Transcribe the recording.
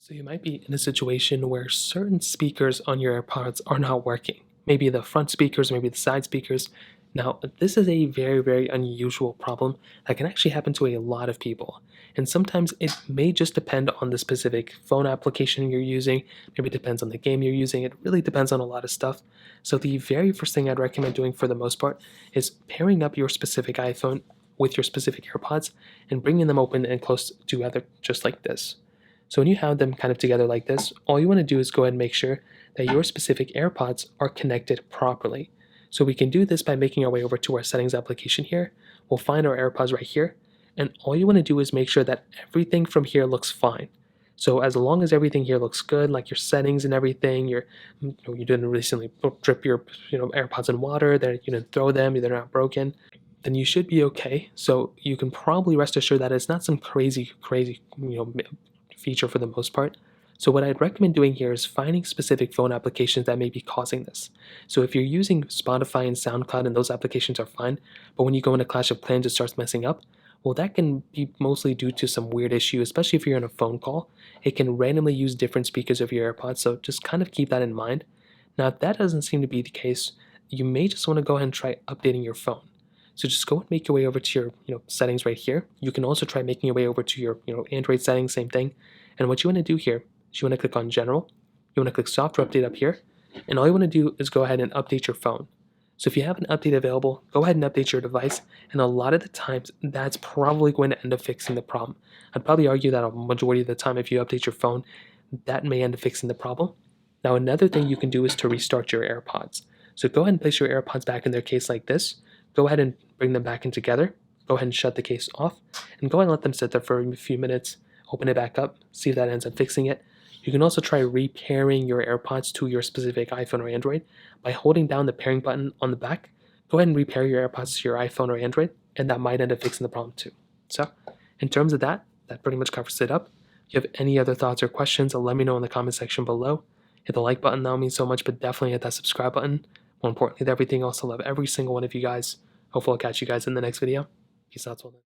So you might be in a situation where certain speakers on your AirPods are not working. Maybe the front speakers, maybe the side speakers. Now, this is a very, very unusual problem that can actually happen to a lot of people. And sometimes it may just depend on the specific phone application you're using. Maybe it depends on the game you're using. It really depends on a lot of stuff. So the very first thing I'd recommend doing for the most part is pairing up your specific iPhone with your specific AirPods and bringing them open and close together just like this. So when you have them kind of together like this, all you want to do is go ahead and make sure that your specific AirPods are connected properly. So we can do this by making our way over to our settings application here. We'll find our AirPods right here. And all you want to do is make sure that everything from here looks fine. So as long as everything here looks good, like your settings and everything, you didn't recently drip your AirPods in water, you didn't throw them, they're not broken, then you should be okay. So you can probably rest assured that it's not some crazy, feature for the most part. So what I'd recommend doing here is finding specific phone applications that may be causing this. So if you're using Spotify and SoundCloud and those applications are fine, but when you go into Clash of Clans it starts messing up, well that can be mostly due to some weird issue, especially if you're on a phone call. It can randomly use different speakers of your AirPods, so just kind of keep that in mind. Now if that doesn't seem to be the case, you may just want to go ahead and try updating your phone. So just go and make your way over to your settings right here. You can also try making your way over to your Android settings, same thing. And what you want to do here is you want to click on General. You want to click Software Update up here. And all you want to do is go ahead and update your phone. So if you have an update available, go ahead and update your device. And a lot of the times, that's probably going to end up fixing the problem. I'd probably argue that a majority of the time, if you update your phone, that may end up fixing the problem. Now, another thing you can do is to restart your AirPods. So go ahead and place your AirPods back in their case like this. Go ahead and bring them back in together. Go ahead and shut the case off. And go ahead and let them sit there for a few minutes. Open it back up, see if that ends up fixing it. You can also try repairing your AirPods to your specific iPhone or Android by holding down the pairing button on the back. Go ahead and repair your AirPods to your iPhone or Android, and that might end up fixing the problem too. So, in terms of that pretty much covers it up. If you have any other thoughts or questions, let me know in the comment section below. Hit the like button, that would mean so much, but definitely hit that subscribe button. More importantly than everything else, I love every single one of you guys. Hopefully I'll catch you guys in the next video. Peace out till then.